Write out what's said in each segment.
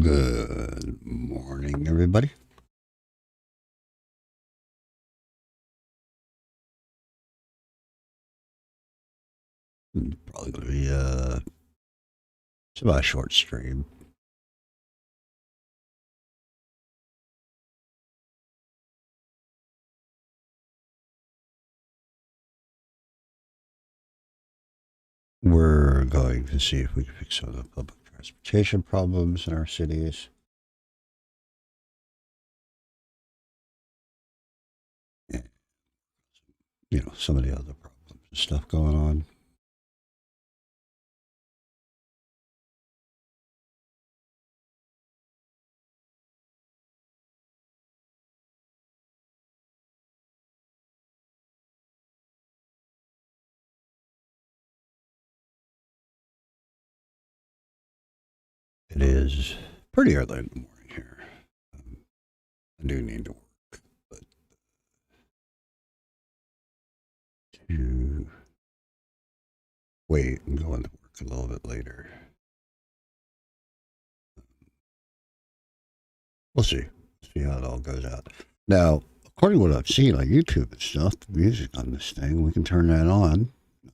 Good morning, everybody. Probably going to be it's about a short stream. We're going to see if we can fix some of the public transportation problems in our cities. And, some of the other problems and stuff going on. It is pretty early in the morning here. I do need to work, but to wait and go into work a little bit later. We'll see. See how it all goes out. Now, according to what I've seen on YouTube and stuff, the music on this thing, we can turn that on.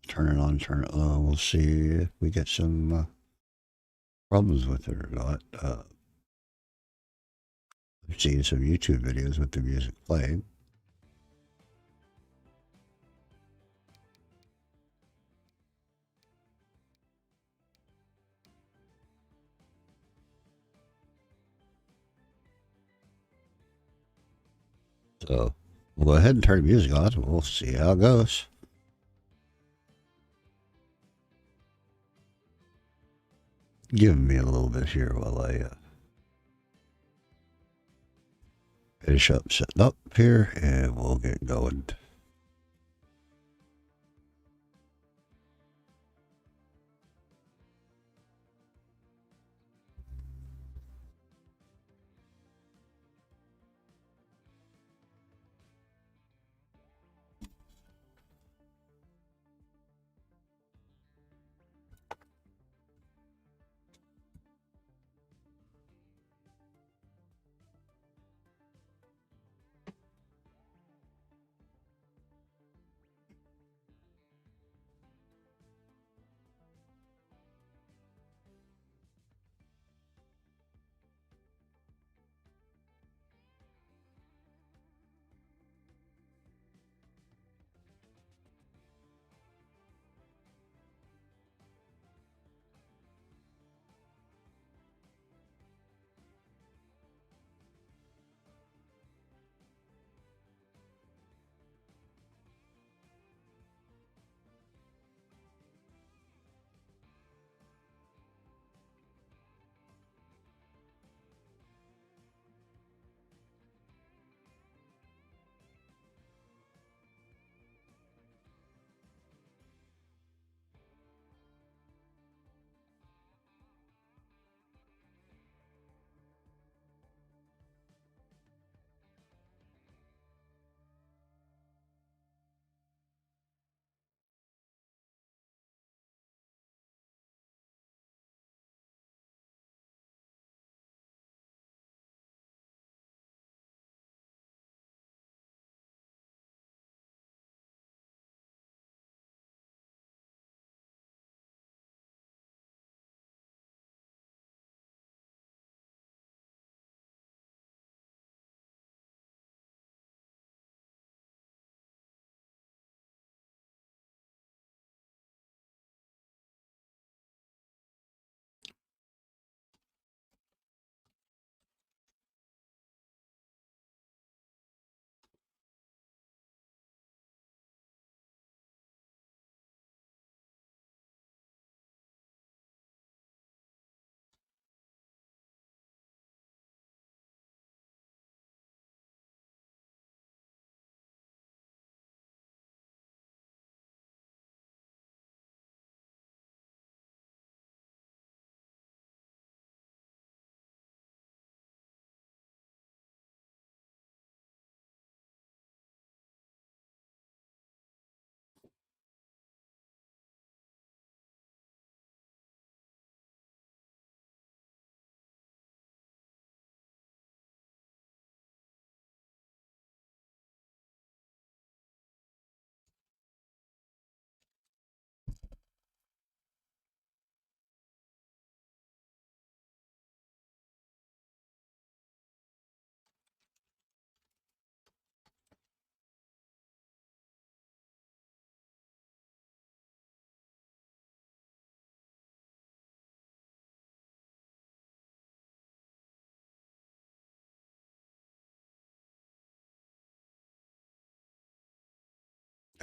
Turn it on, turn it on. We'll see if we get some problems with it or not. I've seen some YouTube videos with the music playing. So we'll go ahead and turn the music on. We'll see how it goes. Give me a little bit here while I finish up setting up here, and we'll get going.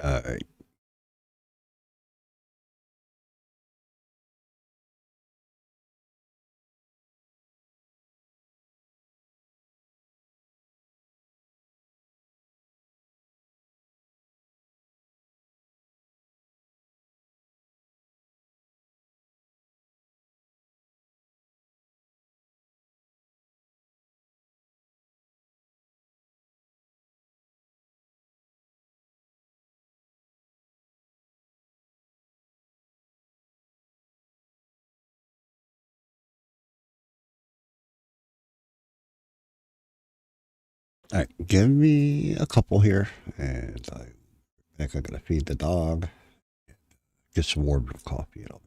All right. All right. Give me a couple here, and I think I'm gonna feed the dog. Get some warm coffee. And I'll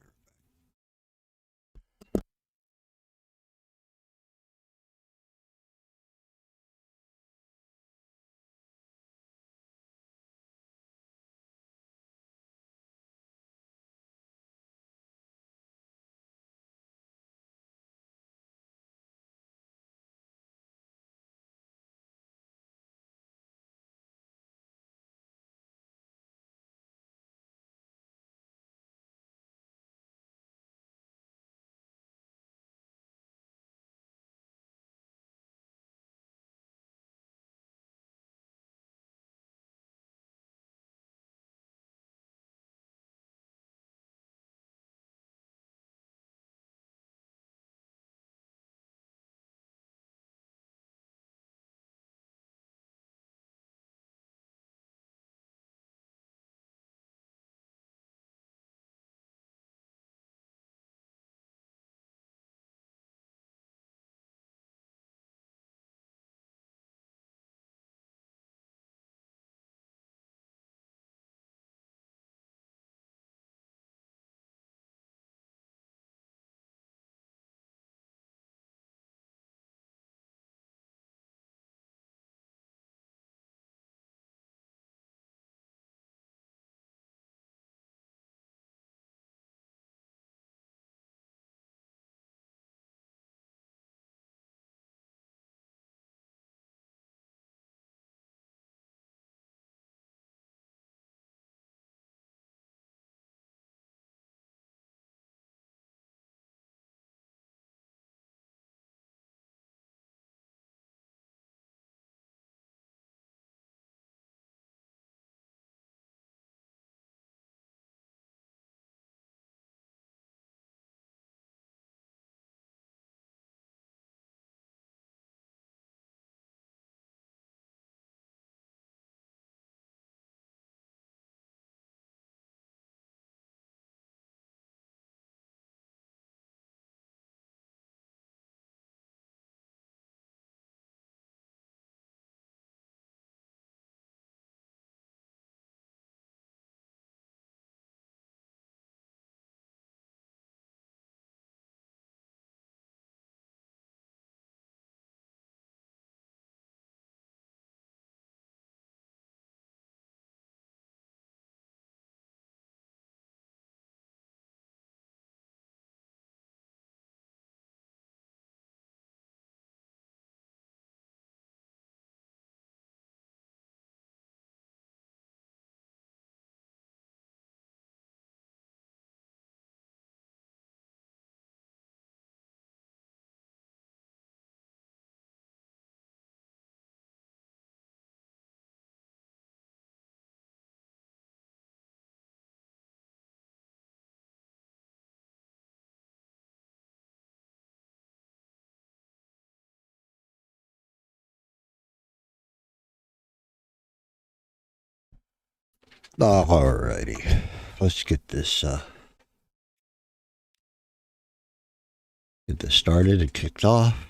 Alrighty. Let's get this started and kicked off.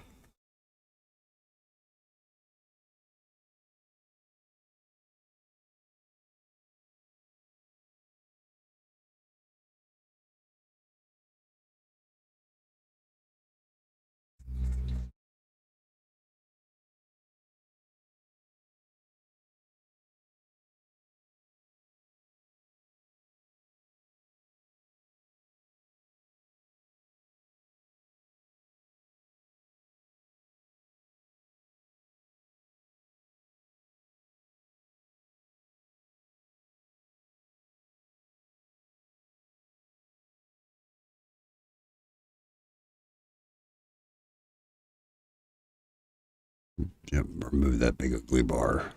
Yep, remove that big ugly bar.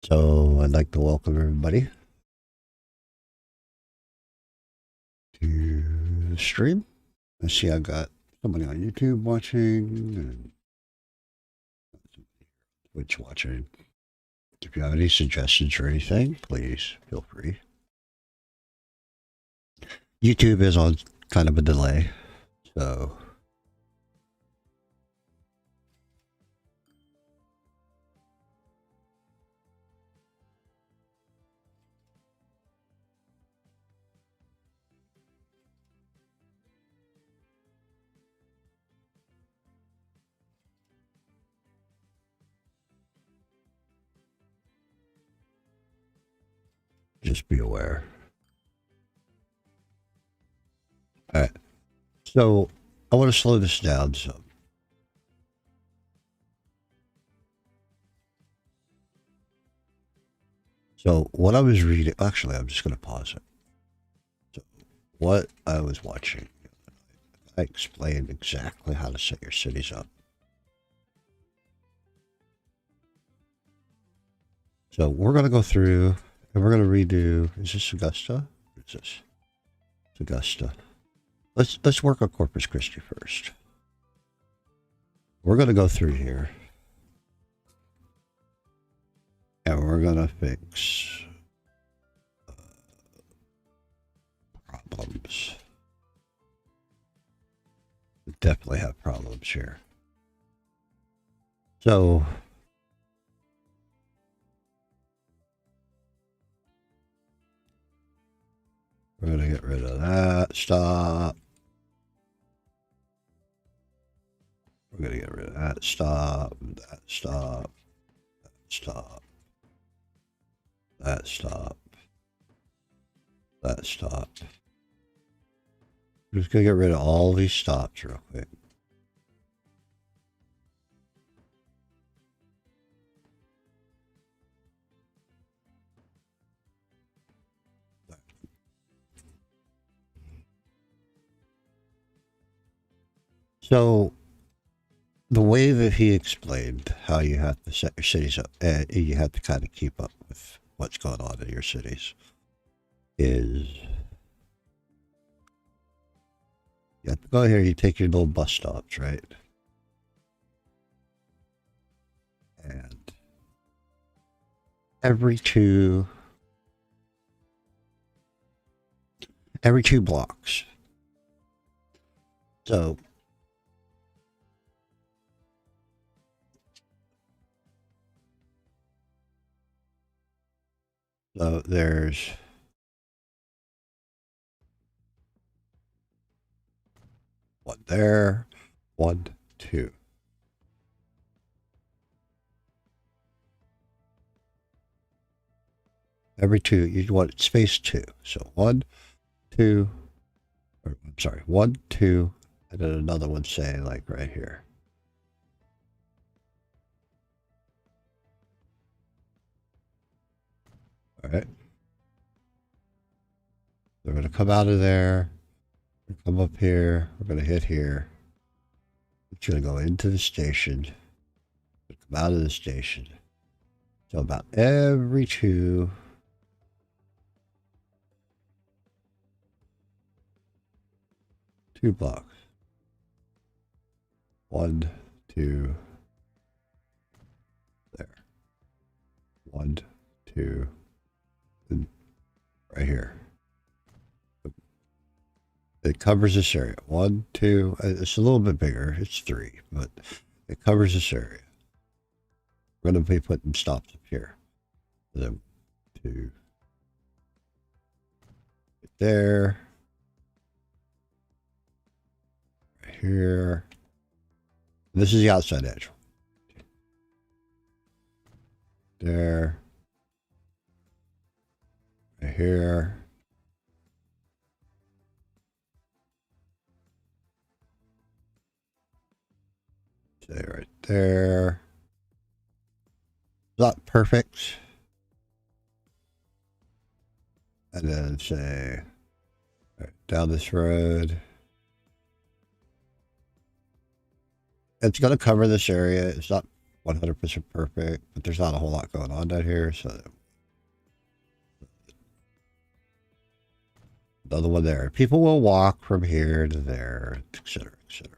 So I'd like to welcome everybody to the stream. I see I got somebody on YouTube watching and Twitch watching. If you have any suggestions or anything, please feel free. YouTube is on kind of a delay, so just be aware. All right. So I want to slow this down some. So what I was reading, actually, I'm just going to pause it. So what I was watching, I explained exactly how to set your cities up. So we're going to go through and we're going to redo. Is this Augusta? What is this? It's Augusta. Let's work on Corpus Christi first. We're going to go through here and we're going to fix problems. We definitely have problems here. So we're going to get rid of that. Stop. We're going to get rid of that. Stop. That. Stop. That. Stop. That. Stop. That. Stop. I'm just going to get rid of all these stops real quick. So the way that he explained how you have to set your cities up, you have to kind of keep up with what's going on in your cities, is you have to go here, you take your little bus stops, right? And every two blocks. So there's one there, 1, 2. Every two, you want space 2. So 1, 2, or I'm sorry, 1, 2, and then another one, say like right here. All right. They're going to come out of there, come up here, we're going to hit here. It's going to go into the station, come out of the station. So about every two blocks. 1, 2, there. 1, 2, and right here. It covers this area. 1, 2. It's a little bit bigger. It's 3, but it covers this area. We're going to be putting stops up here. 1, 2, right there. Right here. This is the outside edge. There. Right here. Stay right there. not perfect. And then say, right, down this road. It's going to cover this area. It's not 100% perfect, but there's not a whole lot going on down here. So another one there. People will walk from here to there, etc., etc.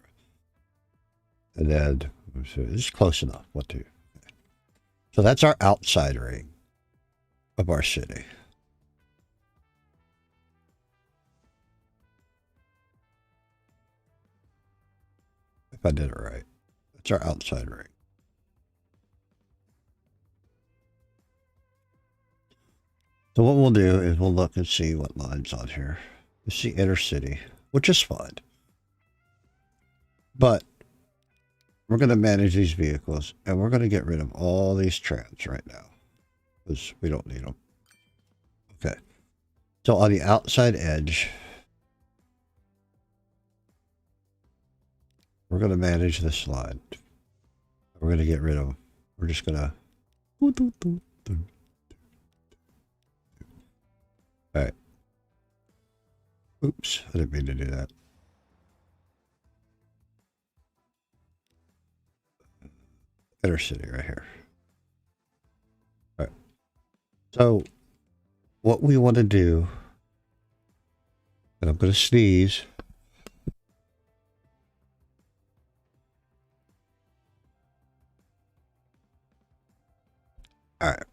And then so it's close enough. What to? So that's our outside ring of our city. If I did it right, it's our outside ring. So what we'll do is we'll look and see what line's on here. We see inner city, which is fine. But we're going to manage these vehicles, and we're going to get rid of all these trams right now, because we don't need them. Okay. So on the outside edge, we're going to manage this line. We're going to get rid of them. We're just going to... All right. Oops, I didn't mean to do that. Inner city right here. All right. So what we want to do, and I'm going to sneeze. All right.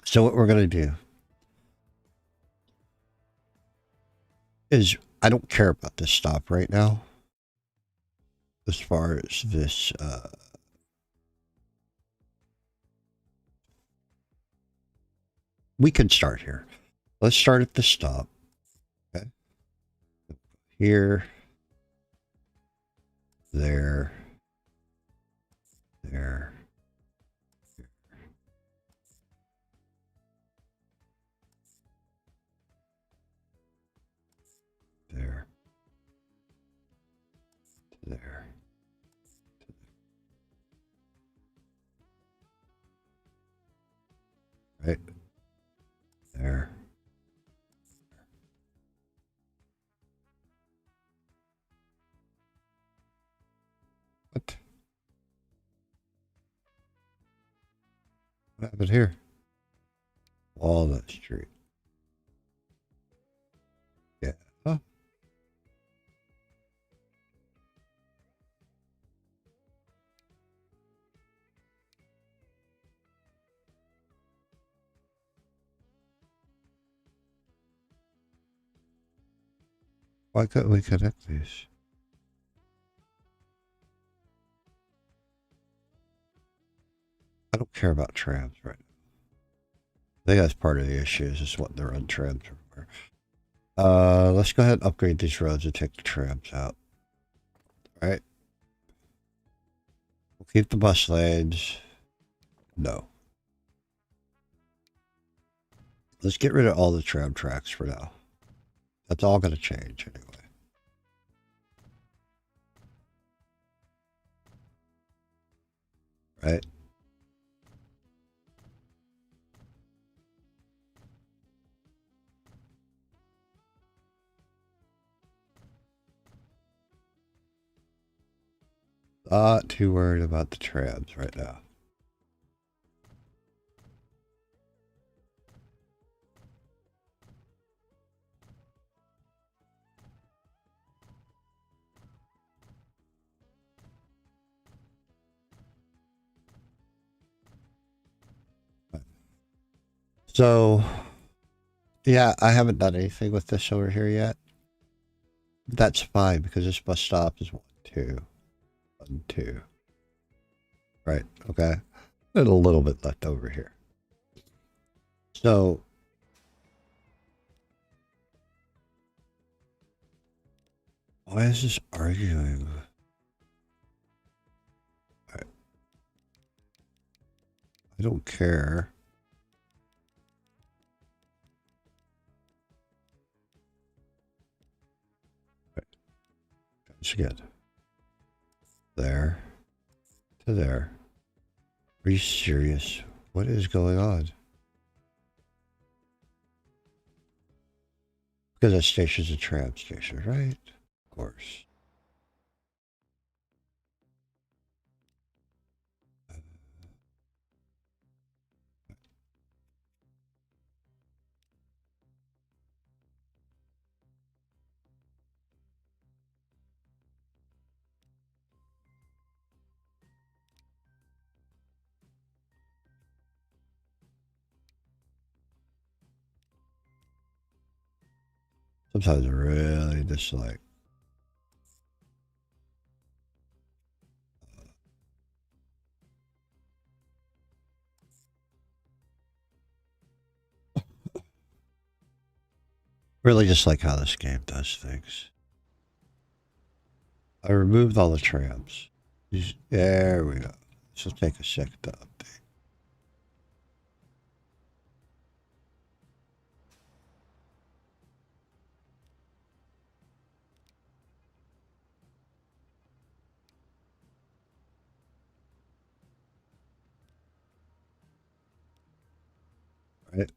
So what we're going to do is, I don't care about this stop right now. As far as this, we can start here. Let's start at the stop. Okay. Here. There. There. There. There. Right. There. What? What happened here? Walnut Street. Yeah. Huh? Why couldn't we connect these? I don't care about trams right now. I think that's part of the issue, is just what they're on trams for. Let's go ahead and upgrade these roads and take the trams out. All right. We'll keep the bus lanes. No. Let's get rid of all the tram tracks for now. That's all going to change anyway. Right? Not too worried about the trams right now. So, yeah, I haven't done anything with this over here yet. That's fine, because this bus stop is 1, 2, 1, 2. Right, okay. And a little bit left over here. So, why is this arguing? Right. I don't care. Right. It's good. There to there. Are you serious? What is going on? Because that station's a tram station, right? Of course. Sometimes I really dislike. Really just like how this game does things. I removed all the trams. There we go. This will take a second to update. Right?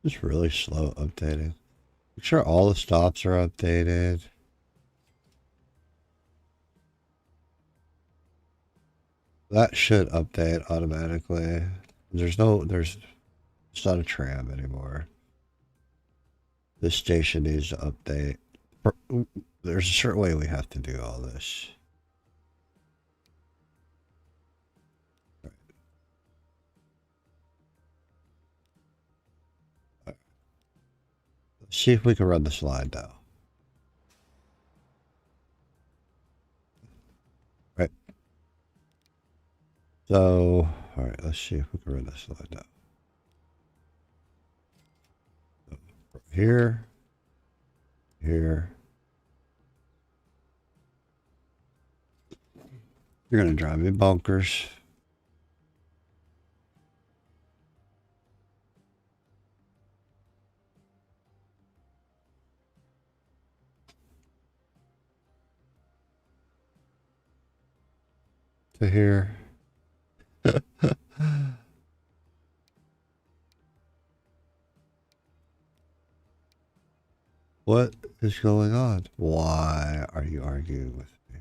It's really slow updating. Make sure all the stops are updated. That should update automatically. It's not a tram anymore. This station needs to update. There's a certain way we have to do all this. Let's see if we can run the slide now. Right. So, all right, let's see if we can run the slide now. So, here, here. You're going to drive me bonkers. To here. What is going on? Why are you arguing with me?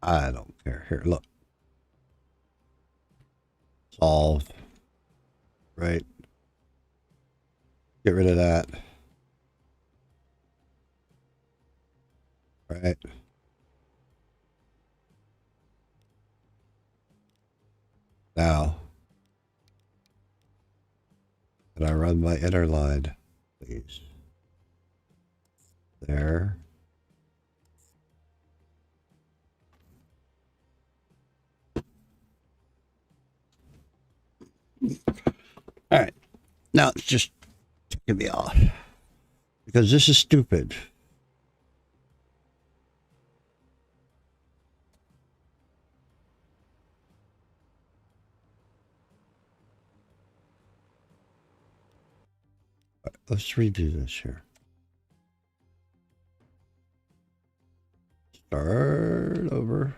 I don't care. Here, look. Solved. Right. Get rid of that. Right. Now, can I run my inner line, please? There. All right. Now it's just ticking me off because this is stupid. Let's redo this here. Start over.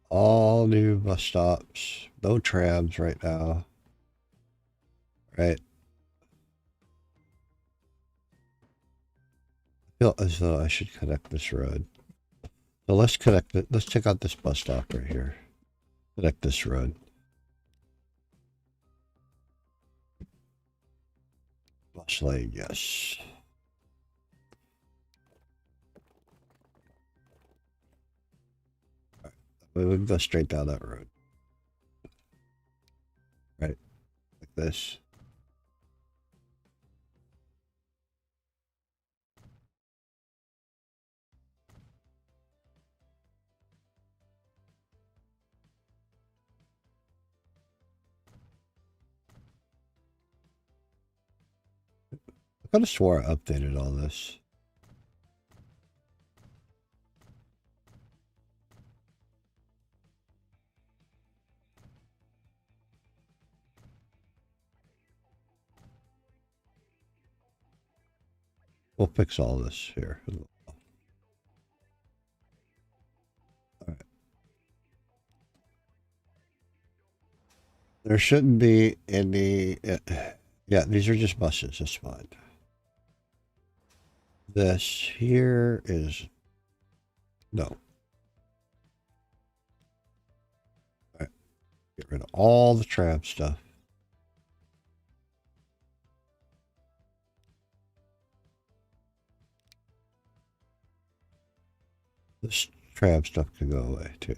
All new bus stops. No trams right now. Right. I feel as though I should connect this road. So let's connect it. Let's check out this bus stop right here. Connect this road. Bus lane, yes. All right. We can go straight down that road. Right. Like this. I could have swore I updated all this. We'll fix all this here. All right. There shouldn't be any. Yeah, these are just buses. That's fine. This here is no. All right. Get rid of all the tram stuff. This tram stuff can go away too.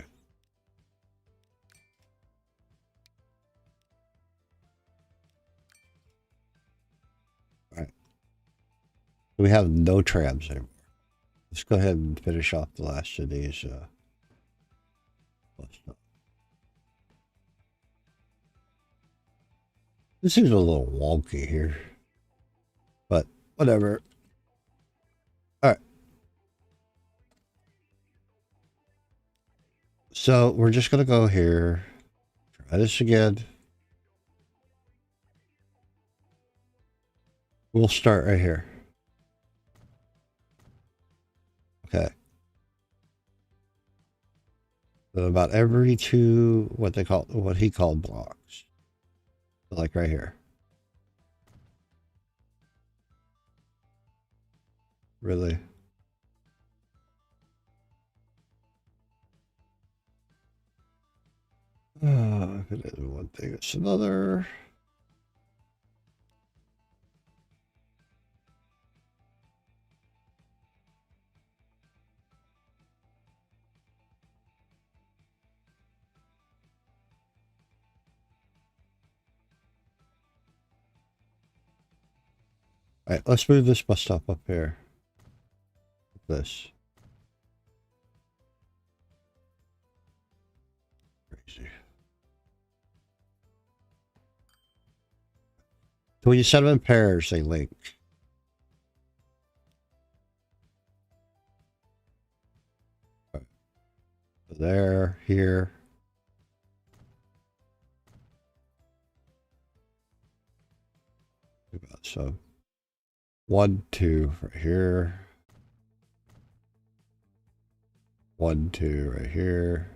All right. We have no trams anymore. Let's go ahead and finish off the last of these. This seems a little wonky here, but whatever. All right. So we're just going to go here. Try this again. We'll start right here. Okay. So about every two, what he called blocks. Like right here. Really? If it is one thing, it's another. All right, let's move this bus stop up here. This. Crazy. So when you set them in pairs, they link. Right. There, here. So 1, 2 right here. 1, 2 right here.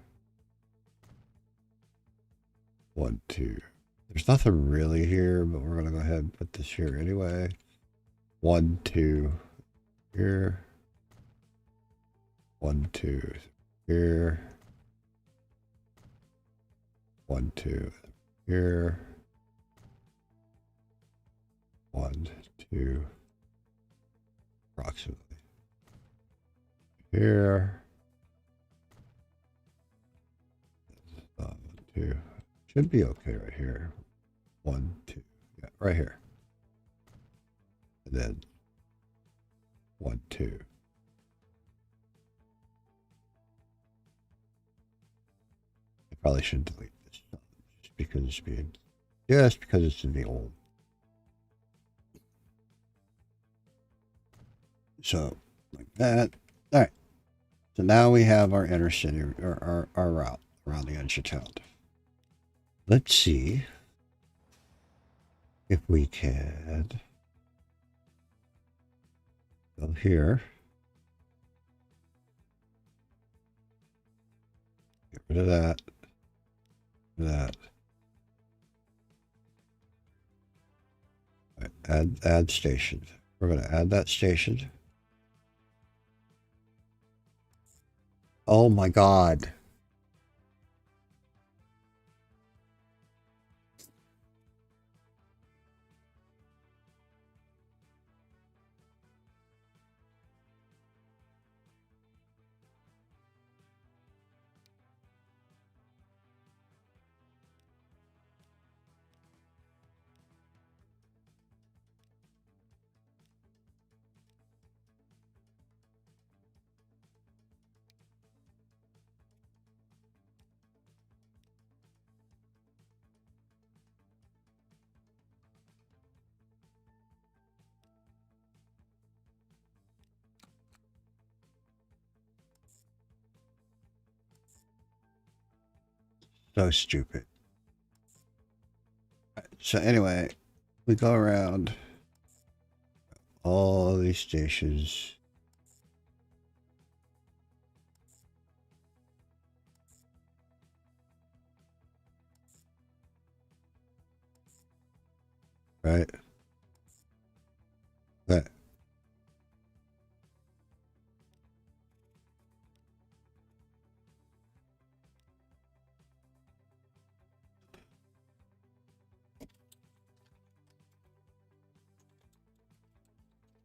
1, 2. There's nothing really here, but we're gonna go ahead and put this here anyway. 1, 2 here. 1, 2 here. 1, 2 here. 1, 2 approximately here. 2 should be okay right here. 1, 2, yeah, right here. And then 1, 2. I probably should delete this just because it's being, just because it's in the old. So like that. All right. So now we have our inner city, or our route around the edge of town. Let's see. if we can go here, get rid of that, that. Right, add station. We're going to add that station. Oh my God. So stupid. So anyway, we go around all these stations. Right? That.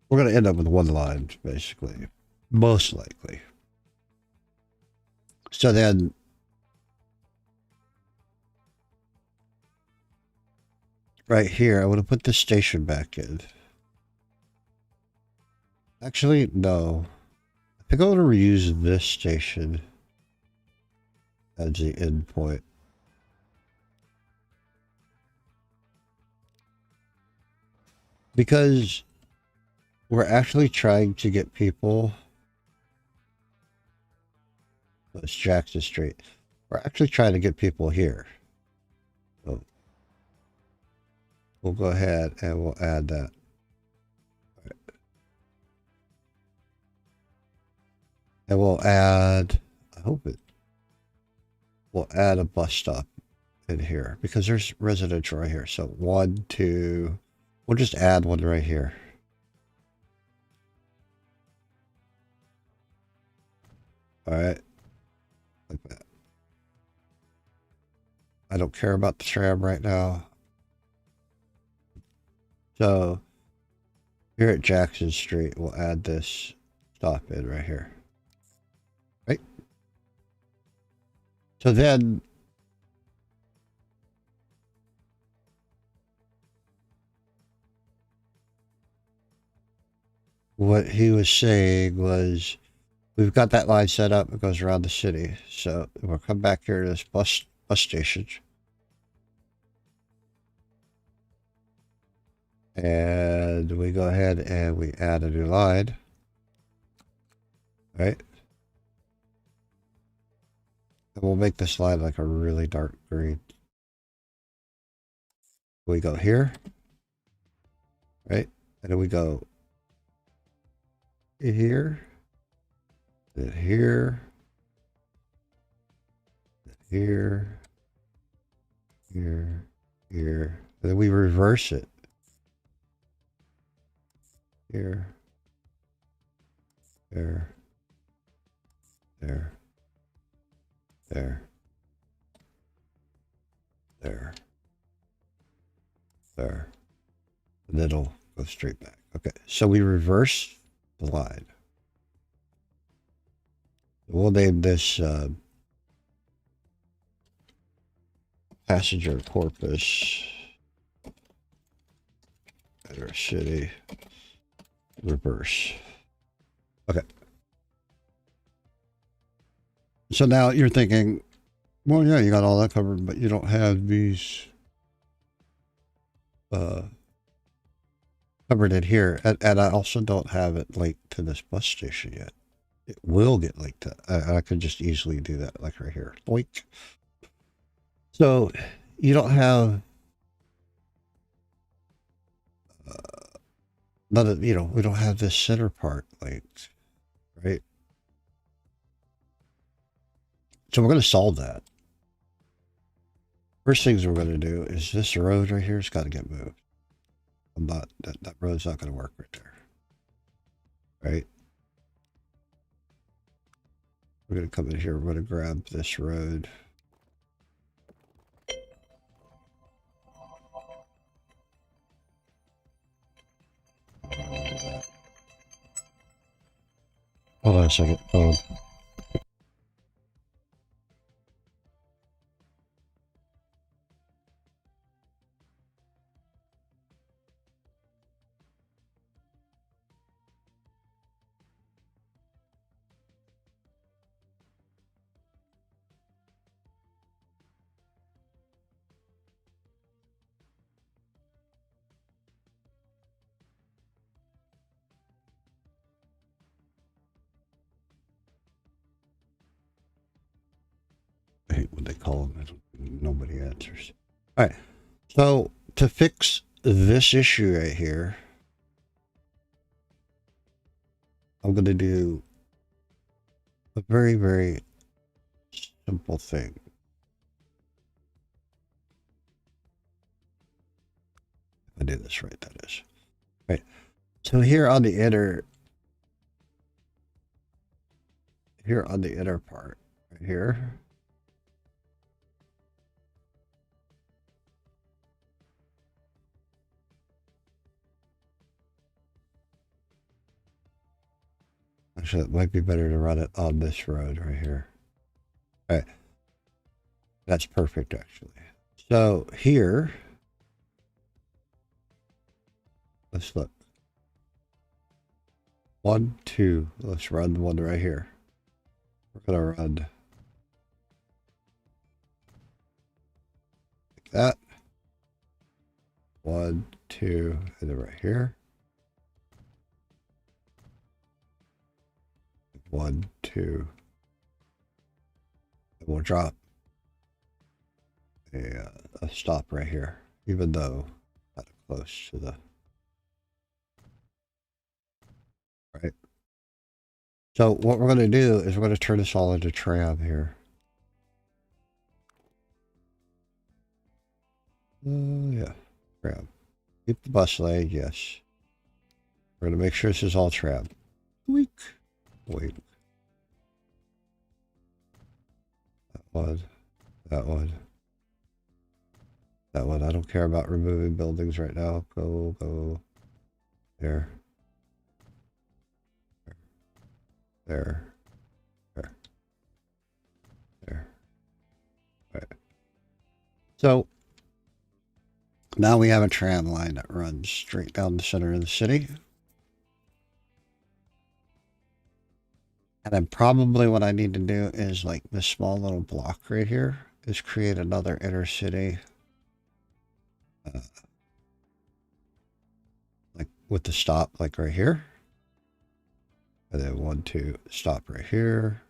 We're going to end up with one line, basically. Most likely. So then, right here, I want to put this station back in. Actually, no. I think I want to reuse this station as the endpoint. Because we're actually trying to get people. It's Jackson Street. We're actually trying to get people here. So we'll go ahead and we'll add that. Right. And we'll add, I hope it, we'll add a bus stop in here because there's residential right here. So 1, 2, we'll just add one right here. All right. Like that. I don't care about the tram right now. So here at Jackson Street, we'll add this stop in right here. Right? So then what he was saying was we've got that line set up. It goes around the city. So we'll come back here to this bus station. And we go ahead and we add a new line. Right? And we'll make this line like a really dark green. We go here. Right? And then we go here. Then here. Here. Here. Here. And then we reverse it. Here. There. There. There. There. There. And then it'll go straight back. Okay, so we reverse the line. We'll name this passenger Corpus City reverse. Okay. So now you're thinking, well, yeah, you got all that covered, but you don't have these covered in here. And I also don't have it linked to this bus station yet. It will get linked to, I could just easily do that, like right here. Boink. So you don't have none of, you know, we don't have this center part linked, right? So we're going to solve that. First things we're going to do is this road right here has got to get moved. I'm not, that road's not going to work right there. Right? We're going to come in here. We're going to grab this road. Hold on a second. Hold on. I hate what they call them. Nobody answers. All right. So to fix this issue right here, I'm going to do a very, very simple thing. If I do this right, that is. Right. So here on the inner part, right here, actually, it might be better to run it on this road right here. All right. That's perfect, actually. So here, let's look. 1, 2. Let's run one right here. We're going to run like that. 1, 2, and then right here. 1, 2. And we'll drop a stop right here, even though not close to the right. So what we're going to do is we're going to turn this all into tram here. Yeah, tram. Keep the bus lane, yes. We're going to make sure this is all tram. Wait. That one. That one. That one. I don't care about removing buildings right now. Go. There. There. All right. So now we have a tram line that runs straight down the center of the city. And then probably what I need to do is like this small little block right here is create another inner city. Like with the stop like right here. And then 1, 2, stop right here.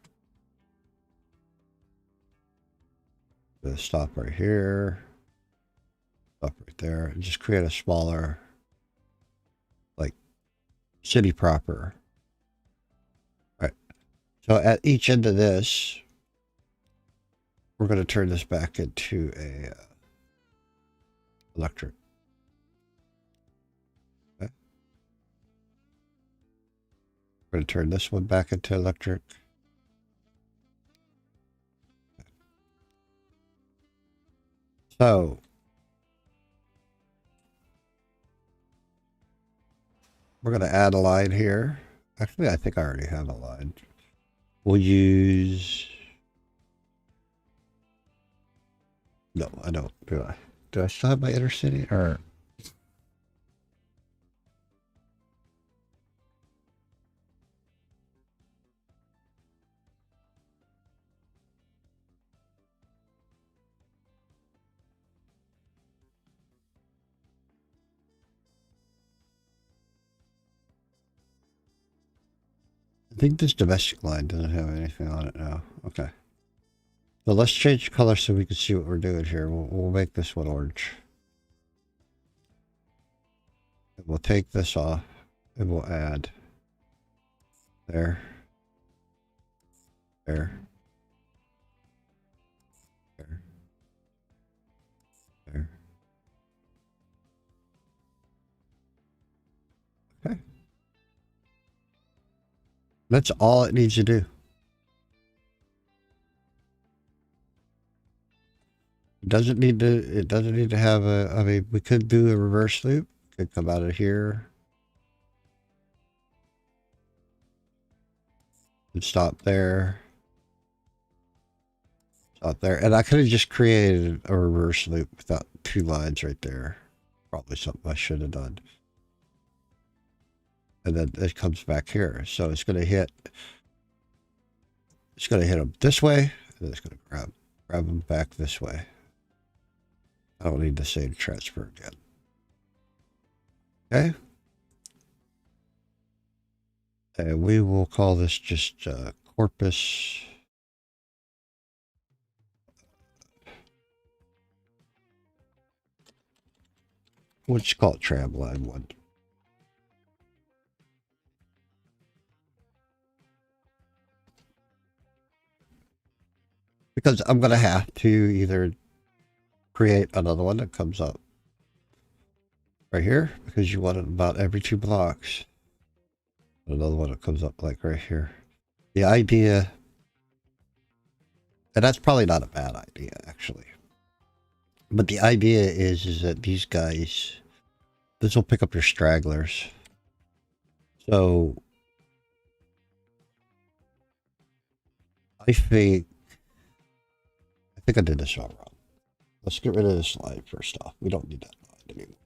The stop right here. Stop right there. And just create a smaller like city proper. All right. So at each end of this, we're going to turn this back into a electric. Okay. We're going to turn this one back into electric. So we're going to add a line here. Actually, I think I already have a line. We'll use... No, I don't. Do I? Do I still have my inner city? Or... I think this domestic line doesn't have anything on it now. Okay. So let's change color so we can see what we're doing here. We'll make this one orange. And we'll take this off. And we'll add there, there, there, there. Okay. That's all it needs to do. It doesn't need to have a, I mean, we could do a reverse loop. Could come out of here. And stop there. Stop there. And I could have just created a reverse loop without 2 lines right there. Probably something I should have done. And then it comes back here. So it's going to hit them this way. And then it's going to grab them back this way. I don't need the same transfer again. Okay. And we will call this just corpus. We'll just call it tramline 1. Because I'm going to have to either create another one that comes up right here, because you want it about every 2 blocks. Another one that comes up like right here. The idea, and that's probably not a bad idea actually, but the idea is that these guys, this will pick up your stragglers. So I think I did this all wrong. Let's get rid of this line first off. We don't need that line anymore.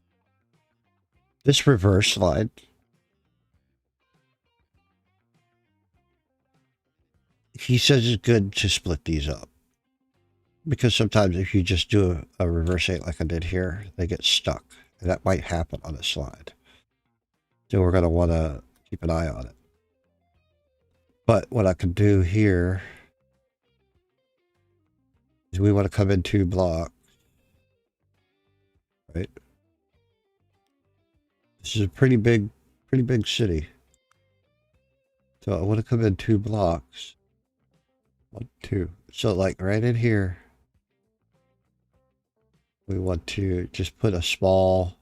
This reverse line, he says it's good to split these up. Because sometimes if you just do a reverse 8 like I did here, they get stuck. And that might happen on a slide. So we're going to want to keep an eye on it. But what I can do here is we want to come in 2 blocks. Right? This is a pretty big city. So I want to come in 2 blocks. 1, 2. So like right in here, we want to just put a small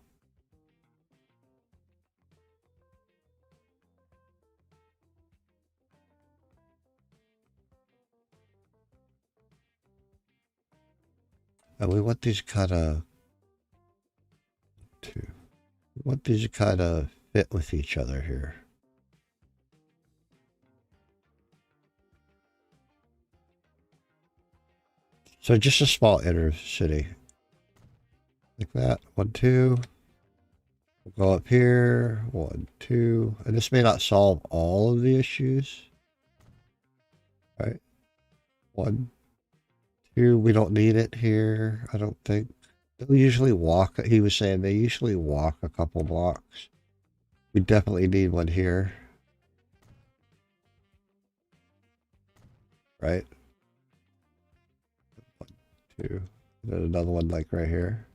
and we want these kind of fit with each other here. So just a small inner city. Like that. 1, 2. We'll go up here. 1, 2. And this may not solve all of the issues. Right? 1, 2. We don't need it here, I don't think. They'll usually walk. He was saying they usually walk a couple blocks. We definitely need one here. Right? 1, 2. And then another one like right here.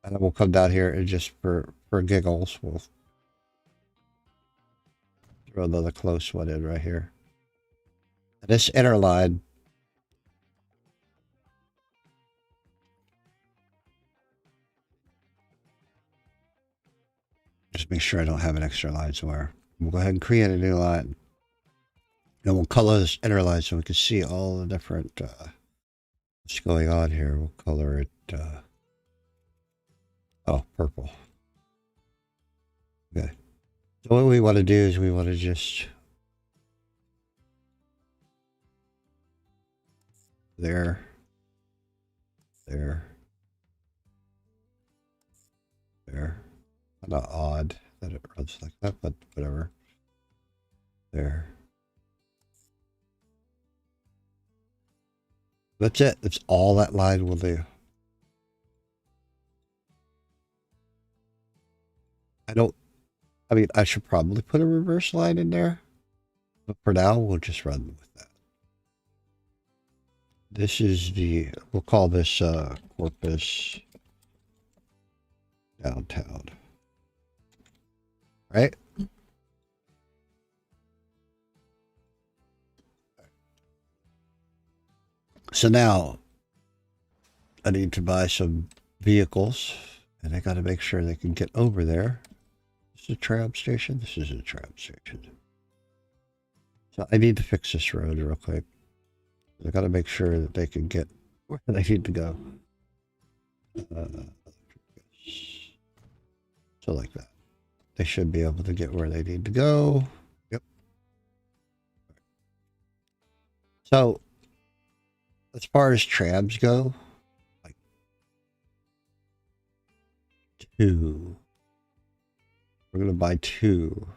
And then we'll come down here and just for giggles, we'll throw another close one in right here. And this inner line, just make sure I don't have an extra line somewhere. We'll go ahead and create a new line. And we'll color this inner line so we can see all the different what's going on here. We'll color it oh, purple. Okay. So what we want to do is we want to just there. Not odd that it runs like that, but whatever. There. That's it. That's all that line will do. I mean, I should probably put a reverse line in there. But for now, we'll just run with that. This is we'll call this corpus downtown. Right? So now I need to buy some vehicles, and I got to make sure they can get over there. This is a tram station. This is a tram station. So I need to fix this road real quick. I got to make sure that they can get where they need to go. So like that. They should be able to get where they need to go. Yep. So as far as trams go, like 2. We're going to buy 2.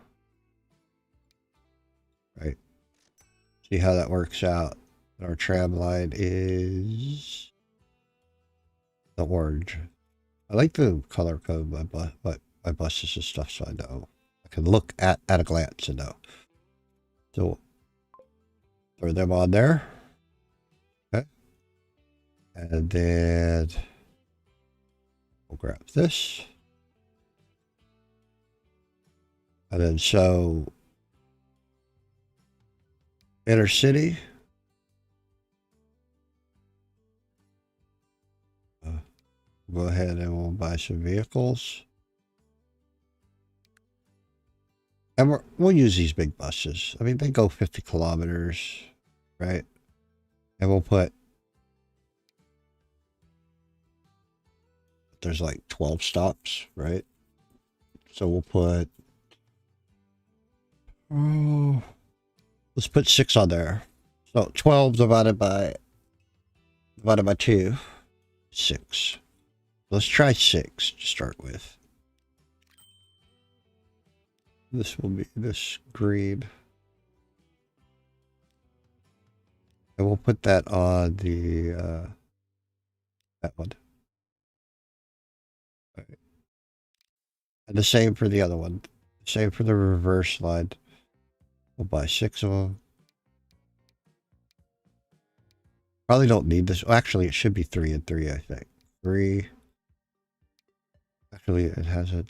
Right. See how that works out. Our tram line is the orange. I like the color code my buses and stuff, so I know. I can look at a glance and know. So throw them on there. Okay. And then we'll grab this. And then so inner city. Go ahead and we'll buy some vehicles. And we'll use these big buses. I mean, they go 50 kilometers, right? And we'll put, there's like 12 stops, right? So we'll put, let's put 6 on there. So 12 divided by 2, 6. Let's try 6 to start with. This will be this green. And we'll put that on the, that one. All right. And the same for the other one. Same for the reverse line. We'll buy 6 of them. Probably don't need this. Well, actually, it should be 3 and 3, I think. 3. Actually, it has it.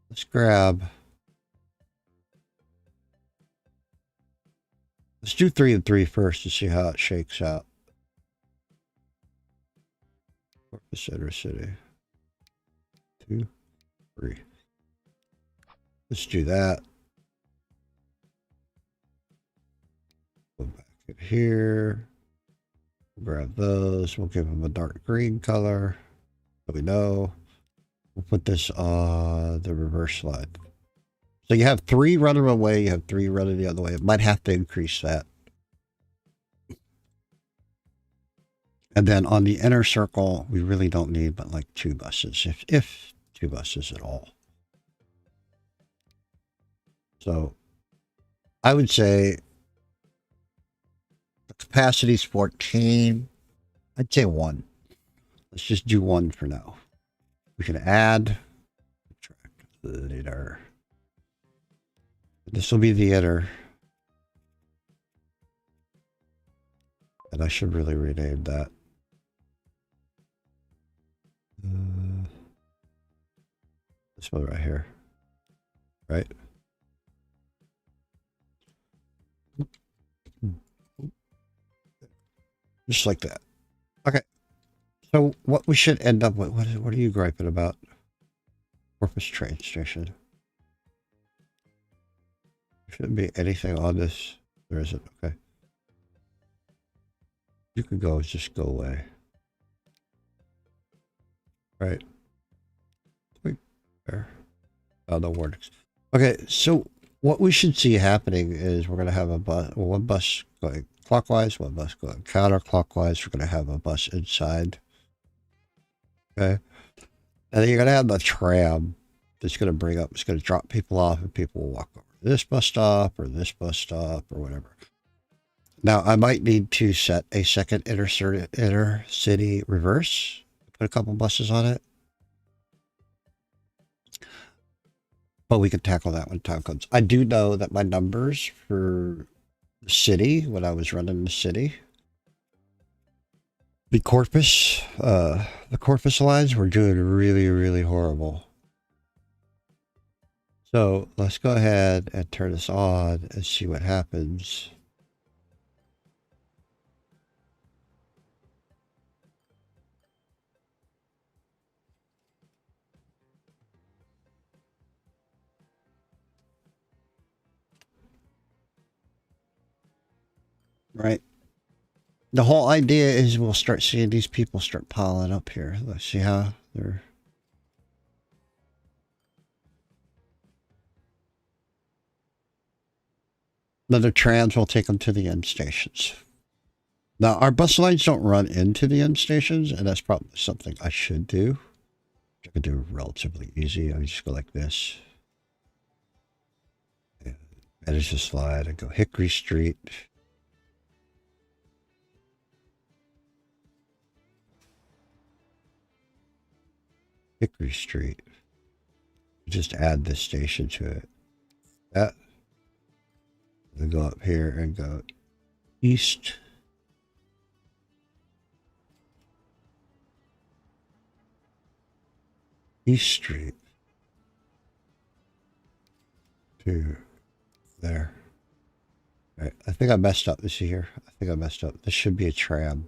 Let's grab. Let's do 3 and 3 first to see how it shakes out. Corpus Center City. 2, 3. Let's do that. Go back in here. Grab those. We'll give them a dark green color. So we know. We'll put this on the reverse slide. So you have 3 running one way, you have 3 running the other way. It might have to increase that. And then on the inner circle, we really don't need but like 2 buses, if 2 buses at all. So I would say the capacity is 14. I'd say 1. Let's just do 1 for now. We can add, subtract later. This will be the inner. And I should really rename that. This one right here. Right? Just like that. Okay. So what we should end up with, what are you griping about? Corpus train station. There shouldn't be anything on this. There isn't. Okay. You can go, just go away. Right. There. Oh, no warnings. Okay, so what we should see happening is we're going to have a bus, one bus going clockwise, one bus going counterclockwise. We're going to have a bus inside. Okay. And then you're going to have the tram that's going to bring up, it's going to drop people off and people will walk over to this bus stop or whatever. Now, I might need to set a second intercity reverse, put a couple buses on it. But we can tackle that when time comes. I do know that my numbers for the city, when I was running the city, the Corpus lines were doing really, really horrible. So let's go ahead and turn this on and see what happens. Right. The whole idea is we'll start seeing these people start piling up here. Let's see how they're. Another trams will take them to the end stations. Now, our bus lines don't run into the end stations, and that's probably something I should do. I could do relatively easy. I just go like this. Manage the slide and go Hickory Street. Hickory Street. Just add this station to it. That. Then go up here and go east. East Street. To there. All right. I think I messed up this here. I think I messed up. This should be a tram.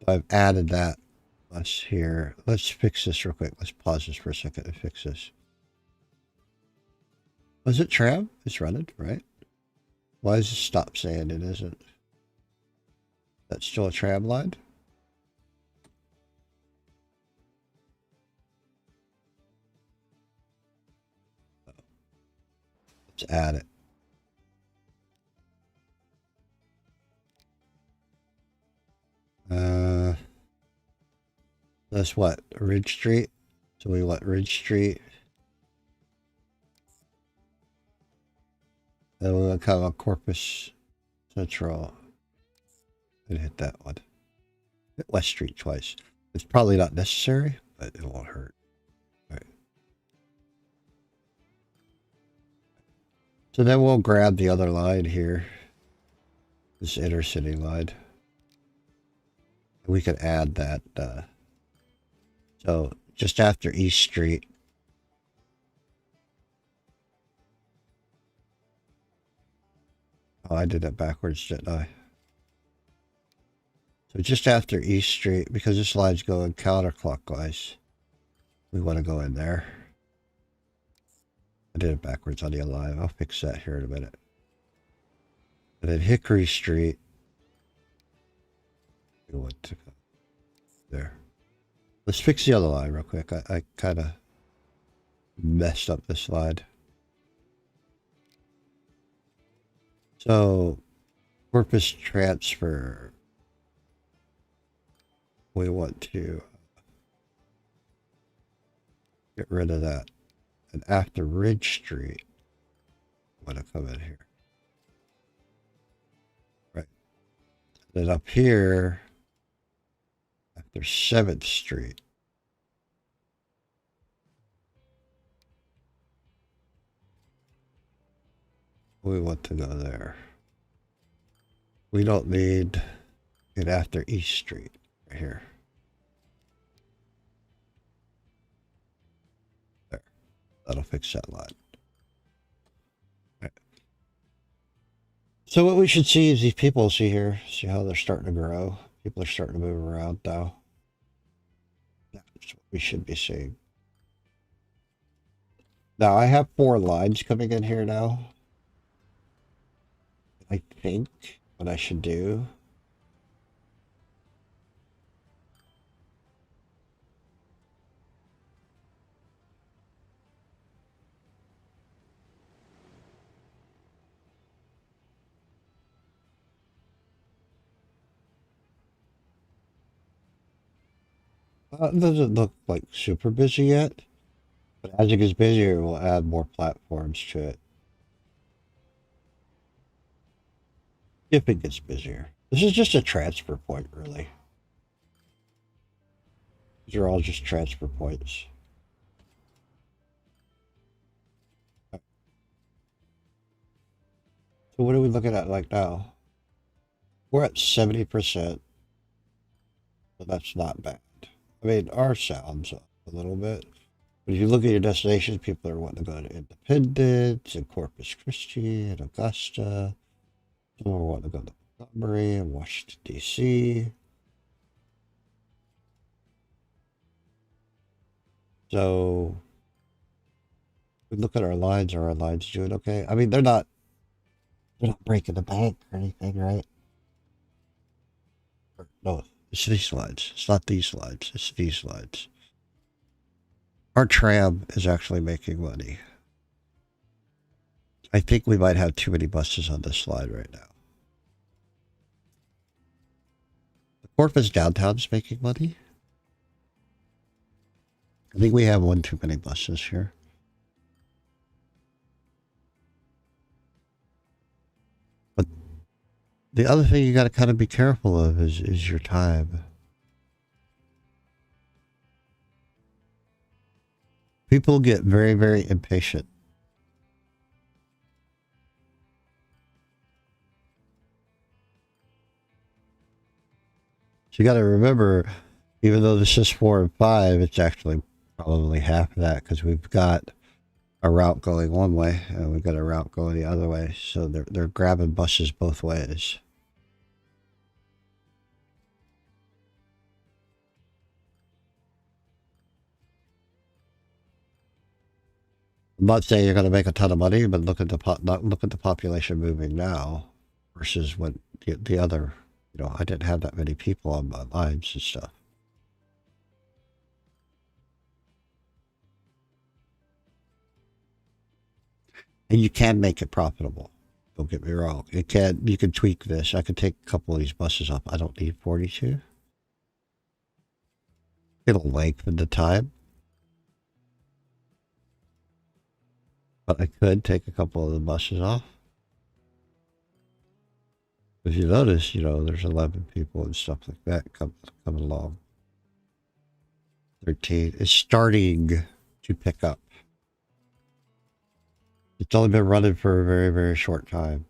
I've added that bus here. Let's fix this real quick. Let's pause this for a second and fix this. Was it tram? It's running, right? Why does it stop saying it isn't? That's still a tram line? Let's add it. That's what? Ridge Street? So we want Ridge Street. Then we're going to come on Corpus Central and hit that one. Hit West Street twice. It's probably not necessary, but it won't hurt. All right. So then we'll grab the other line here. This intercity line. We could add that. So just after East Street. Oh, I did that backwards, didn't I? So just after East Street, because this line's going counterclockwise, we want to go in there. I did it backwards on the other line. I'll fix that here in a minute. And then Hickory Street. We want to go there. Let's fix the other line real quick. I kind of messed up this slide. So, Corpus transfer. We want to get rid of that. And after Ridge Street, I want to come in here. Right. Then up here, after 7th Street, we want to go there. We don't need it after East Street right here. There. That'll fix that line. Right. So what we should see is these people see here. See how they're starting to grow. People are starting to move around now. That's what we should be seeing. Now I have 4 lines coming in here now. I think what I should do. It doesn't look like super busy yet, but as it gets busier, we'll add more platforms to it. If it gets busier. This is just a transfer point, really. These are all just transfer points. So what are we looking at like now? We're at 70%, but that's not bad. I mean, our sounds up a little bit. But if you look at your destinations, people are wanting to go to Independence and Corpus Christi and Augusta. Some are wanting to go to Montgomery and Washington, D.C. So we look at our lines. Are our lines doing okay? I mean, they're not breaking the bank or anything, right? No, it's these lines. It's not these lines. It's these lines. Our tram is actually making money. I think we might have too many buses on this line right now. The Corpus downtown's making money. I think we have one too many buses here. But the other thing you got to kind of be careful of is your time. People get very, very impatient. So you got to remember, even though this is 4 and 5, it's actually probably half of that because we've got a route going one way and we've got a route going the other way. So they're grabbing buses both ways. I'm not saying you're going to make a ton of money, but look at the population moving now versus what the other. You know, I didn't have that many people on my lines and stuff. And you can make it profitable. Don't get me wrong. You can tweak this. I could take a couple of these buses up. I don't need 42. It'll lengthen the time. But I could take a couple of the buses off. If you notice, you know, there's 11 people and stuff like that coming along. 13 is starting to pick up. It's only been running for a very, very short time.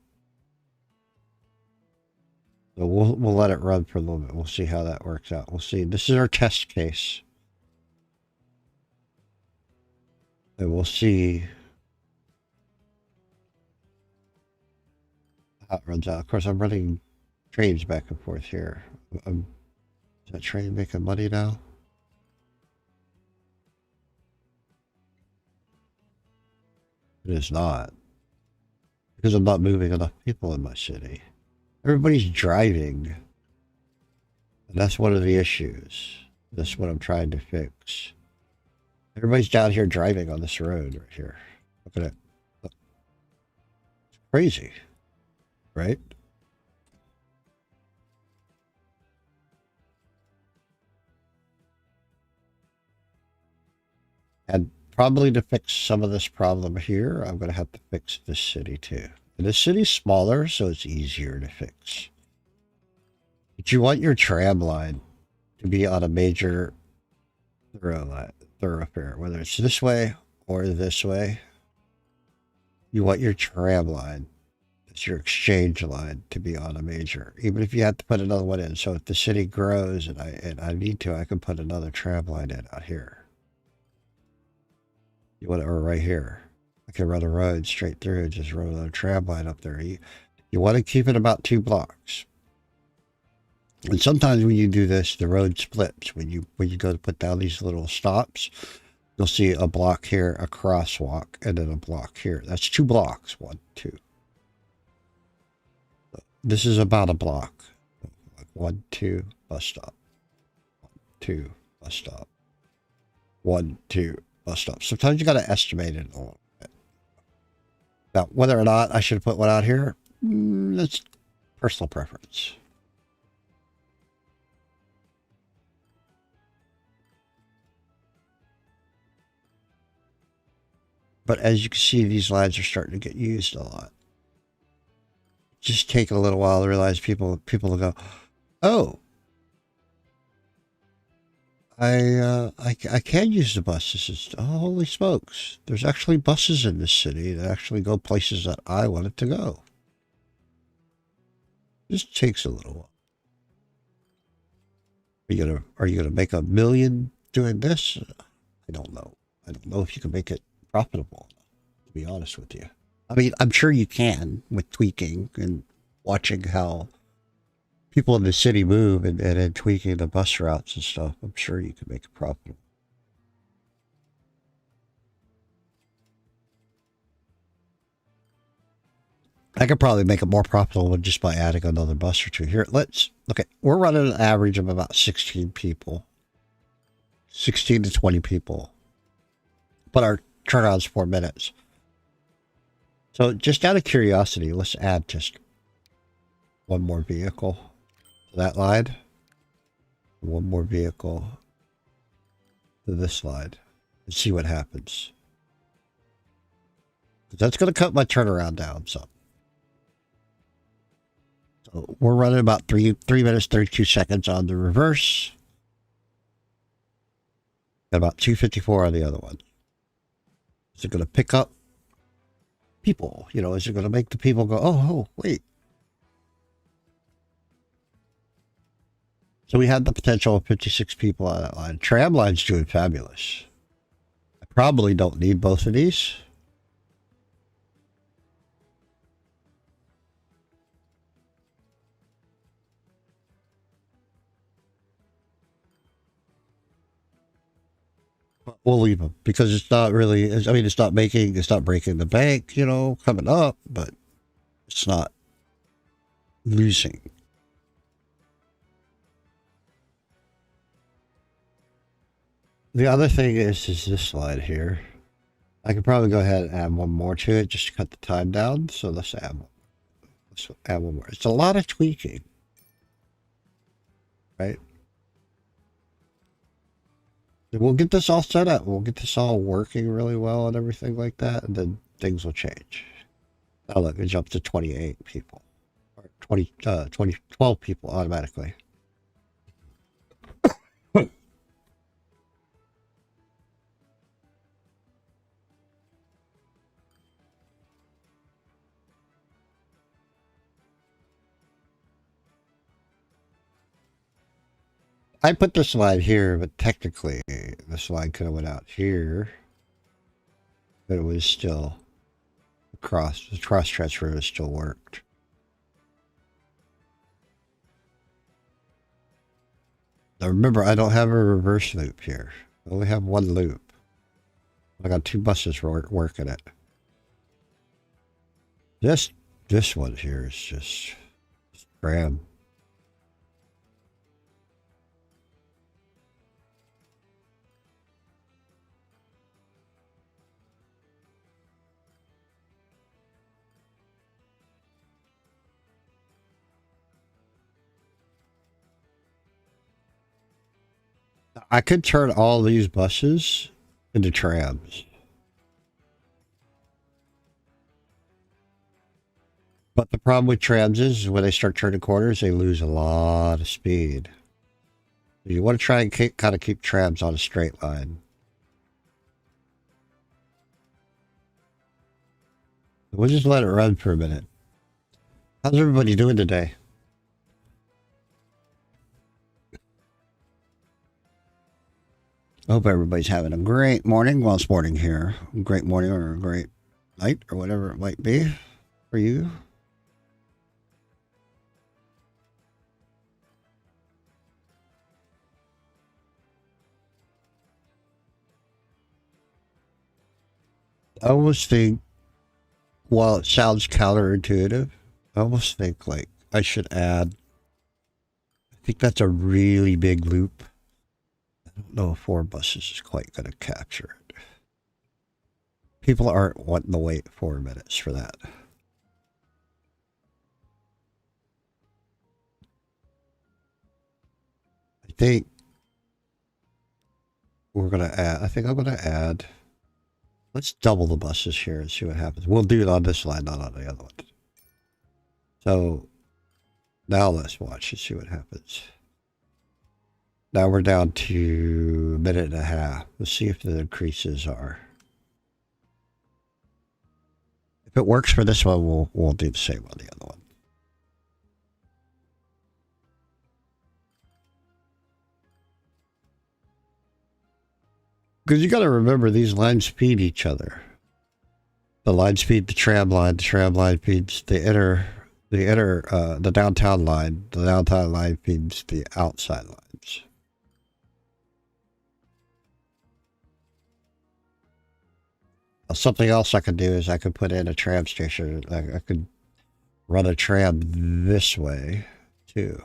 So we'll let it run for a little bit. We'll see how that works out. We'll see. This is our test case. And we'll see how it runs out. Of course, I'm running trains back and forth here. Is that train making money now? It is not. Because I'm not moving enough people in my city. Everybody's driving. And that's one of the issues. That's what I'm trying to fix. Everybody's down here driving on this road right here. Look at it. Look. It's crazy. Right? And probably to fix some of this problem here, I'm going to have to fix this city too. And this city's smaller, so it's easier to fix. But you want your tram line to be on a major thoroughfare, whether it's this way or this way. You want your tram line, it's your exchange line, to be on a major, even if you have to put another one in. So if the city grows and I need to, I can put another tram line in out here. You want it, or right here. I can run a road straight through and just run a tram line up there. You want to keep it about 2 blocks. And sometimes when you do this, the road splits. When you go to put down these little stops, you'll see a block here, a crosswalk, and then a block here. That's 2 blocks. 1, 2. This is about a block. 1, 2, bus stop. 1, 2, bus stop. 1, 2, bus stop. Sometimes you got to estimate it a little bit. Now, whether or not I should put one out here, that's personal preference. But as you can see, these lines are starting to get used a lot. Just take a little while to realize people will go, oh, I can use the buses. Oh, holy smokes. There's actually buses in this city that actually go places that I wanted to go. This takes a little while. Are you gonna make a million doing this? I don't know. I don't know if you can make it profitable, to be honest with you. I mean, I'm sure you can with tweaking and watching how people in the city move and then tweaking the bus routes and stuff. I'm sure you can make it profitable. I could probably make it more profitable just by adding another bus or two. Here, let's look at, we're running an average of about 16 people, 16 to 20 people, but our turnaround's 4 minutes. So just out of curiosity, let's add just one more vehicle to that line, one more vehicle to this line, and see what happens. That's going to cut my turnaround down some. So we're running about 3 minutes, 32 seconds on the reverse. Got about 2:54 on the other one. Is it going to pick up people? You know, is it going to make the people go, oh, wait. So we had the potential of 56 people on that line. Tram line's doing fabulous. I probably don't need both of these. We'll leave them because it's not really, I mean, it's not breaking the bank, you know, coming up, but it's not losing. The other thing is this slide here. I could probably go ahead and add one more to it just to cut the time down. So let's add one more. It's a lot of tweaking, right? We'll get this all set up. We'll get this all working really well and everything like that, and then things will change. Now look, it jumps to 28 people, or 12 people automatically. I put this line here, but technically this line could have went out here, but it was still the cross transfer has still worked. Now remember, I don't have a reverse loop here. I only have one loop. I got 2 buses working it. This one here is just ram. I could turn all these buses into trams. But the problem with trams is when they start turning corners, they lose a lot of speed. You want to try and kind of keep trams on a straight line. We'll just let it run for a minute. How's everybody doing today? I hope everybody's having a great morning. Well, it's morning here. A great morning or a great night or whatever it might be for you. I almost think, while it sounds counterintuitive, I almost think like I should add, I think that's a really big loop. I don't know if 4 buses is quite going to capture it. People aren't wanting to wait 4 minutes for that. I think we're going to add, I think I'm going to add, let's double the buses here and see what happens. We'll do it on this line, not on the other one. So now let's watch and see what happens. Now we're down to a minute and a half. Let's see if the increases are. If it works for this one, we'll do the same on the other one. Because you got to remember these lines feed each other. The lines feed the tram line. The tram line feeds the downtown line. The downtown line feeds the outside lines. Something else I could do is I could put in a tram station. I could run a tram this way too.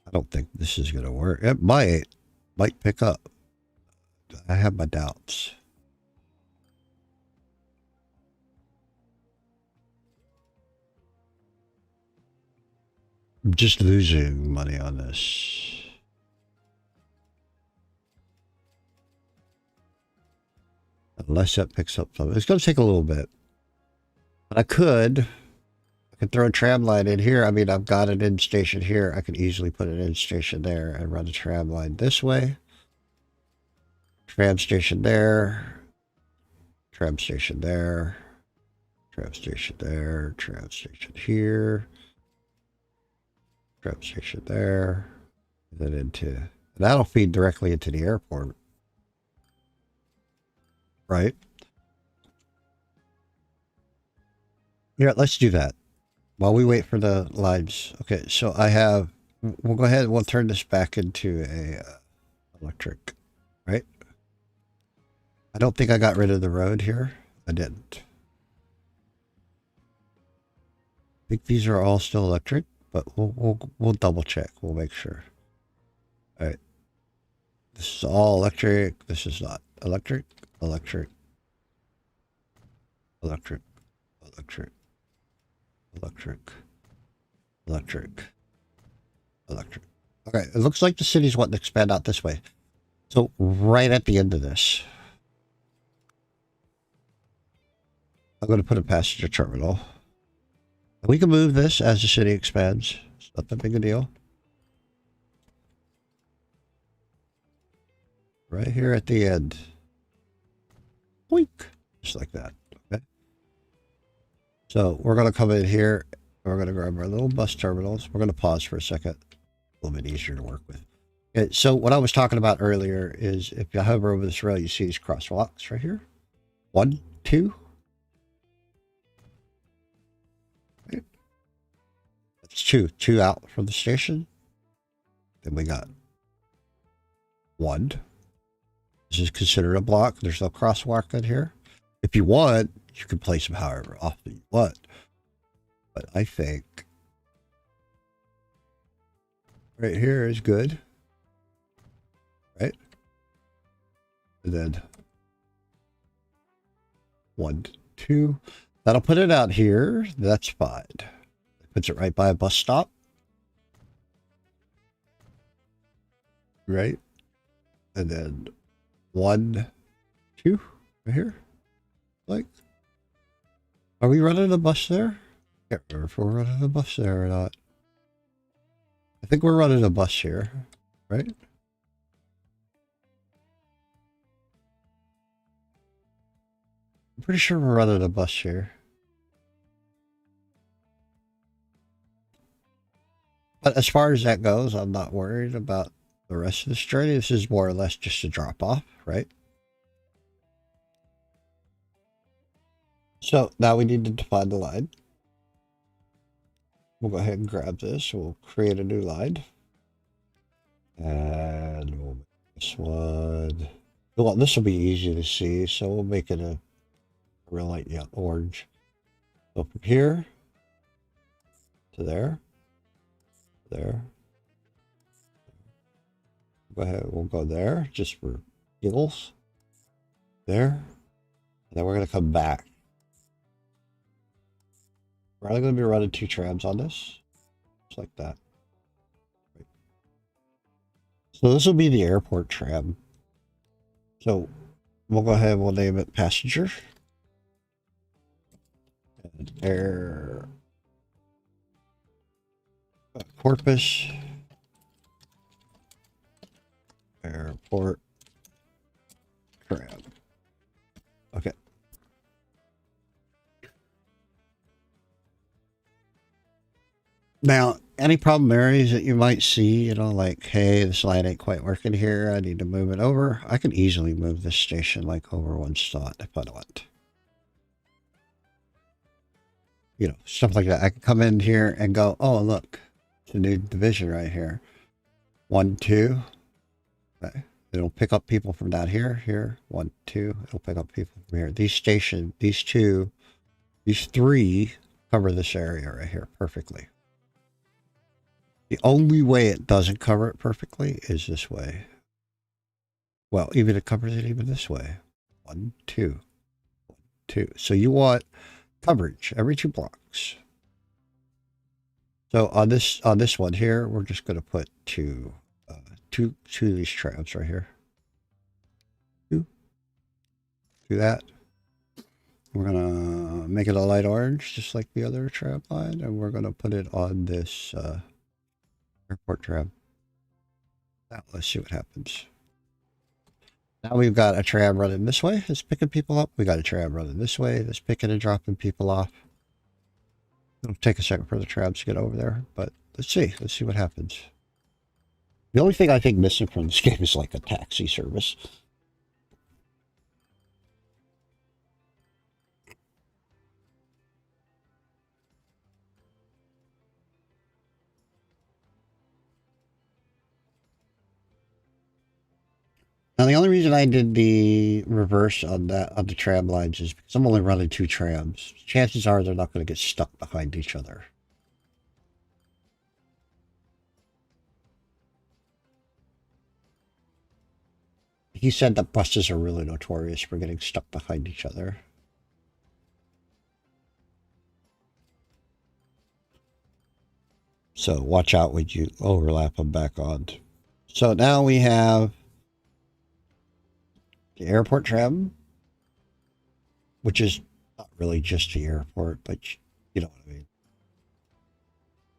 I don't think this is going to work. It might pick up. I have my doubts. I'm just losing money on this. Unless that picks up something. It's going to take a little bit. But I could throw a tram line in here. I mean, I've got an end station here. I could easily put an end station there and run a tram line this way. Tram station there. Tram station there. Tram station there. Tram station here. Tram station there. And then into... That'll feed directly into the airport. Right? Yeah, let's do that. While we wait for the lines. Okay, so I have... We'll go ahead and we'll turn this back into a electric. Right? I don't think I got rid of the road here. I didn't. I think these are all still electric, but we'll double check. We'll make sure. All right. This is all electric. This is not electric. Electric. Electric. Electric. Electric. Electric. Electric. Okay, it looks like the city's wanting to expand out this way. So right at the end of this, I'm going to put a passenger terminal. We can move this as the city expands. It's not that big a deal. Right here at the end. Boink. Just like that. Okay. So we're going to come in here. We're going to grab our little bus terminals. We're going to pause for a second. A little bit easier to work with. Okay, so what I was talking about earlier is if you hover over this rail, you see these crosswalks right here. 1, 2. Right. That's two out from the station. Then we got 1. This is considered a block. There's no crosswalk in here. If you want, you can place them however often you want. But I think right here is good. Right? And then 1, 2. That'll put it out here. That's fine. It puts it right by a bus stop. Right? And then 1, 2 right here. Like, are we running a bus there? I can't remember if we're running a bus there or not. I think we're running a bus here, right? I'm pretty sure we're running a bus here. But as far as that goes, I'm not worried about the rest of this journey. This is more or less just a drop off, right? So now we need to define the line. We'll go ahead and grab this. We'll create a new line. And we'll make this one. Well, this will be easy to see, so we'll make it a real light orange. So from here to there. There. Go ahead, we'll go there just for giggles. There. And then we're going to come back. We're only going to be running 2 trams on this. Just like that. Right. So this will be the airport tram. So we'll go ahead and we'll name it passenger. And air Corpus Airport tram. Okay. Now, any problem areas that you might see, you know, like, hey, this line ain't quite working here. I need to move it over. I can easily move this station like over one slot if I want. You know, stuff like that. I can come in here and go, oh, look, it's a new division right here. 1, 2. Okay. It'll pick up people from down here, here. 1, 2. It'll pick up people from here. These stations, these 2, these 3 cover this area right here perfectly. The only way it doesn't cover it perfectly is this way. Well, even it covers it even this way. 1, 2, 1, 2. So you want coverage every 2 blocks. So on this one here, we're just going to put two of these trams right here. 2. Do that. We're going to make it a light orange, just like the other tram line, and we're going to put it on this airport tram. Now let's see what happens. Now we've got a tram running this way. It's picking people up. We got a tram running this way. That's picking and dropping people off. It'll take a second for the trams to get over there, but let's see. Let's see what happens. The only thing I think missing from this game is like a taxi service. Now, the only reason I did the reverse on the tram lines is because I'm only running 2 trams. Chances are they're not going to get stuck behind each other. He said that buses are really notorious for getting stuck behind each other. So watch out when you overlap them back on. So now we have the airport tram, which is not really just the airport, but you know what I mean.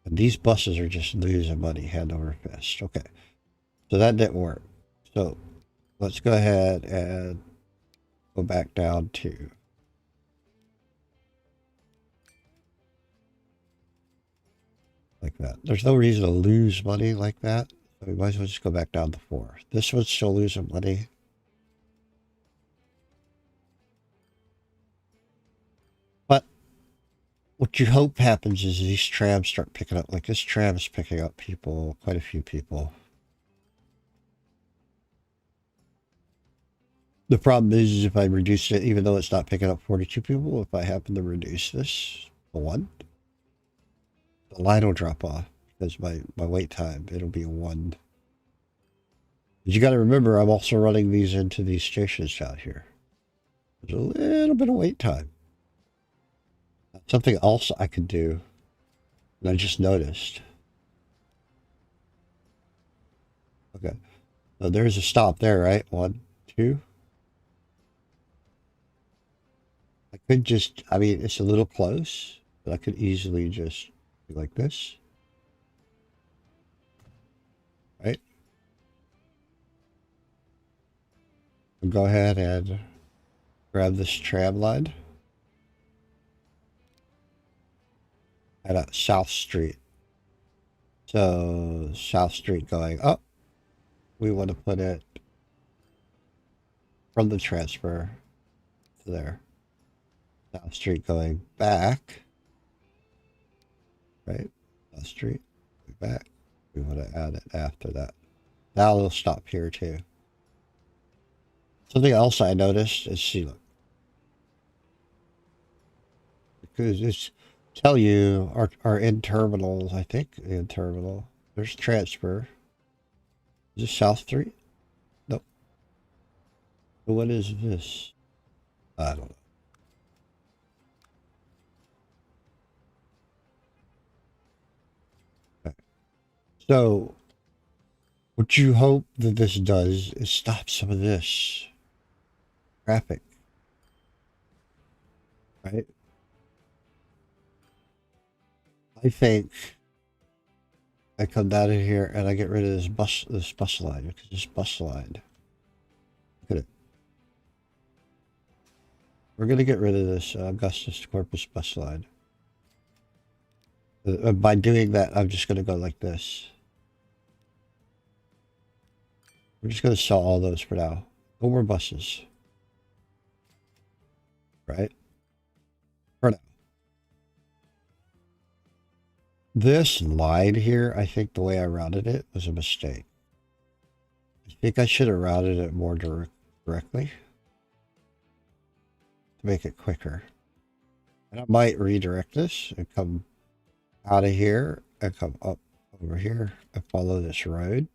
And these buses are just losing money hand over fist. Okay, so that didn't work. So let's go ahead and go back down to like that. There's no reason to lose money like that. So we might as well just go back down to 4. This one's still losing money. But what you hope happens is these trams start picking up, like this tram is picking up people, quite a few people. The problem is if I reduce it, even though it's not picking up 42 people, if I happen to reduce this to 1, the line will drop off because my wait time, it'll be a 1. But you got to remember, I'm also running these into these stations out here. There's a little bit of wait time. Something else I could do, and I just noticed. Okay, so there's a stop there, right? 1, 2. I could just, I mean, it's a little close, but I could easily just do like this. Right? I'll go ahead and grab this tram line. At South Street. So South Street going up. We want to put it from the transfer to there. South Street going back. Right? South Street going back. We want to add it after that. Now it'll stop here too. Something else I noticed is, see, look. Because it's tell you our in terminals, I think in terminal. There's transfer. Is this South Street? Nope. So what is this? I don't know. Okay. So what you hope that this does is stop some of this traffic. Right? I think I come down in here and I get rid of this bus line, because this bus line. Look at it. We're gonna get rid of this Augustus Corpus bus line. By doing that, I'm just going to go like this. We're just going to sell all those for now. No more buses. Right? For now. This line here, I think the way I routed it was a mistake. I think I should have routed it more directly to make it quicker. And I might redirect this and come out of here and come up over here and follow this road.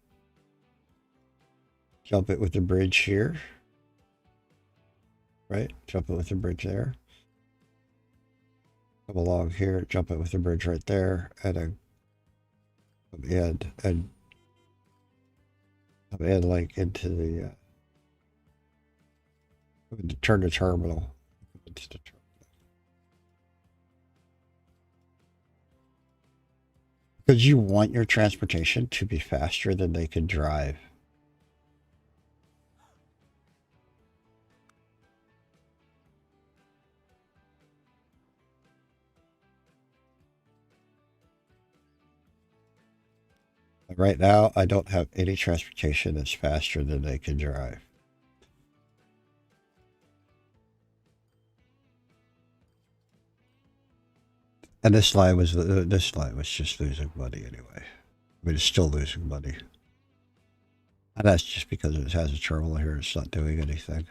Jump it with the bridge here. Right? Jump it with the bridge there. Come along here, jump it with the bridge right there, and then come in like into the turn the terminal. Into the terminal. Because you want your transportation to be faster than they can drive. Right now, I don't have any transportation that's faster than they can drive. And this line was just losing money anyway. I mean, it's still losing money. And that's just because it has a terminal here. It's not doing anything.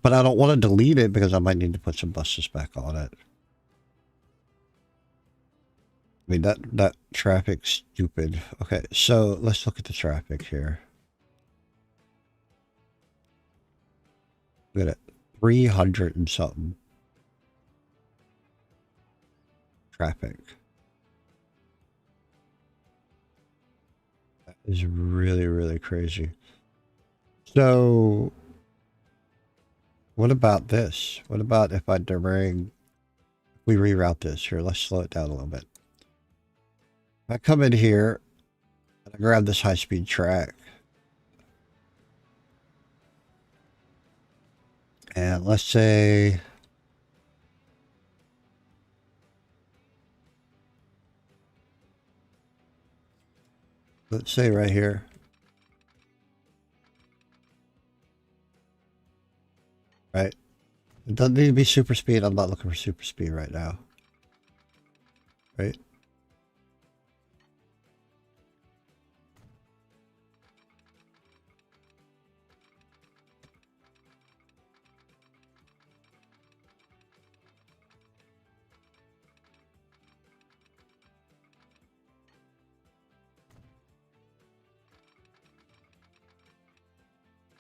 But I don't want to delete it because I might need to put some buses back on it. I mean, that traffic's stupid. Okay, so let's look at the traffic here. Look at it. 300 and something. Traffic. That is really, really crazy. So, what about this? What about if we reroute this? Here, let's slow it down a little bit. If I come in here and I grab this high-speed track, and let's say right here. Right? It doesn't need to be super speed. I'm not looking for super speed right now. Right?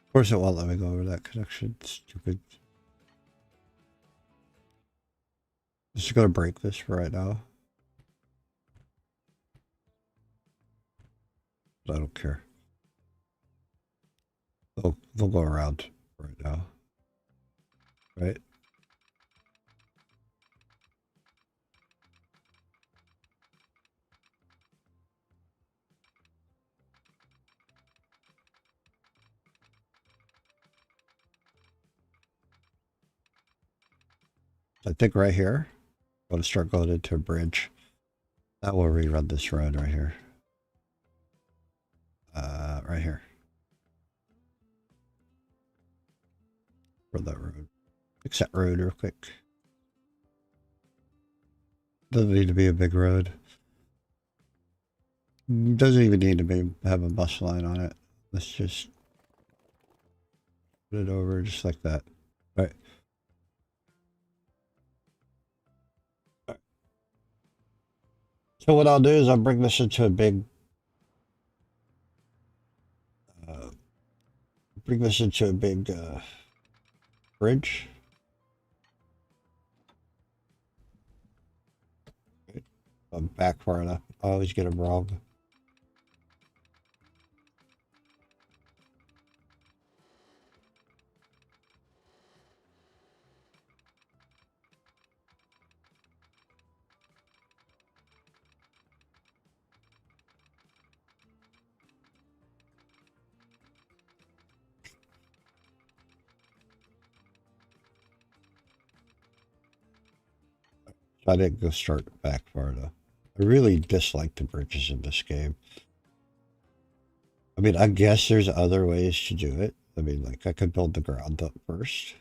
Of course it won't let me go over that connection. Stupid. Just gonna break this for right now. I don't care. They'll go around right now. Right? I think right here, I'm gonna start going into a bridge. That will rerun this road right here. Right here. Run that road. Fix that road real quick. Doesn't need to be a big road. Doesn't even need to have a bus line on it. Let's just put it over just like that. All right. So what I'll do is I'll bring this into a big bridge. I'm back far enough. I always get them wrong. So I didn't go start back far enough. I really dislike the bridges in this game. I mean, I guess there's other ways to do it. I mean, like, I could build the ground up first.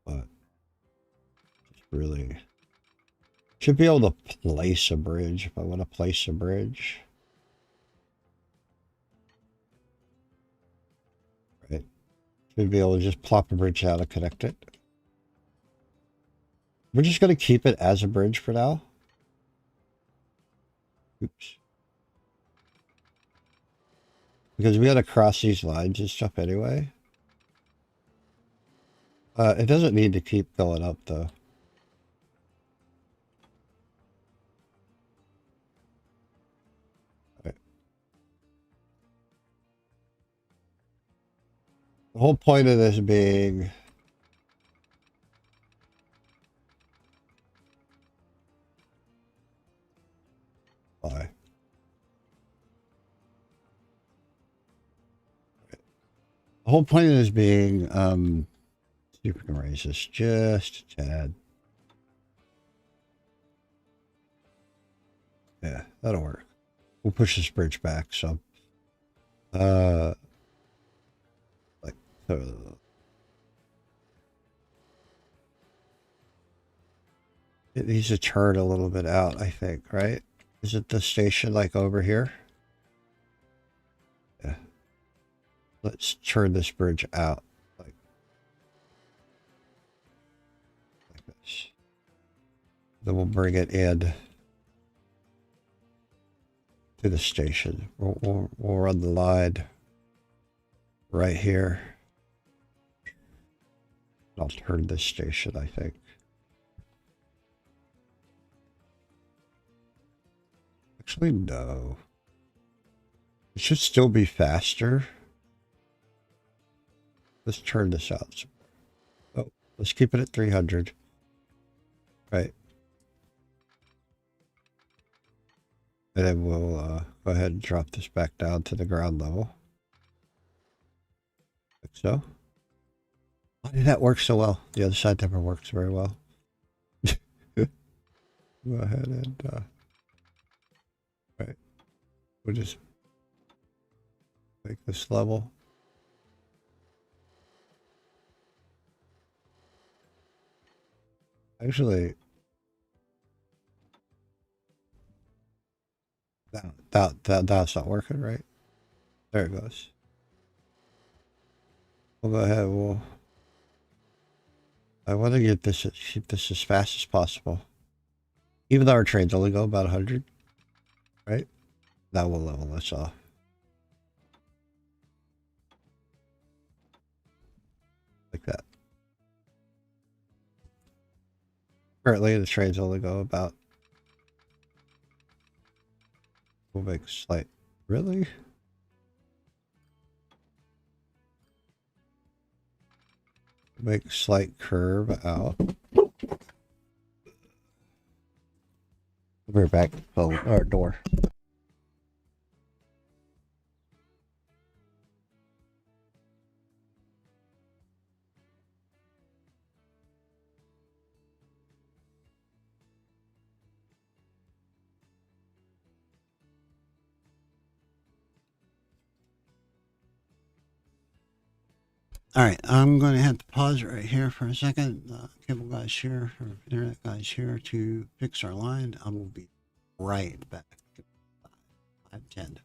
But just really should be able to place a bridge if I want to place a bridge. Right. Should be able to just plop a bridge out and connect it. We're just going to keep it as a bridge for now. Oops. Because we got to cross these lines and stuff anyway. It doesn't need to keep going up though. Right. The whole point of this being why? The whole point of this being, see if we can raise this just a tad. Yeah, that'll work. We'll push this bridge back some. Like, it needs to turn a little bit out, I think, right? Is it the station like over here? Yeah. Let's turn this bridge out like this. Then we'll bring it in to the station. We'll run the line right here. I'll turn this station, I think. Actually, no. It should still be faster. Let's turn this out. Oh, let's keep it at 300. Right. And then we'll go ahead and drop this back down to the ground level. Like so. Why did that work so well? The other side never works very well. Go ahead and right. We'll just make this level. Actually, that's not working, right? There it goes. We'll go ahead. I want to keep this as fast as possible. Even though our trains only go about 100, right? That will level this off. Like that. Currently, the trains only go about. We'll make a slight. Really? Make a slight curve out. We're back to our door. All right, I'm going to have to pause right here for a second. Cable guys here, or internet guys here to fix our line. I will be right back. 5:10.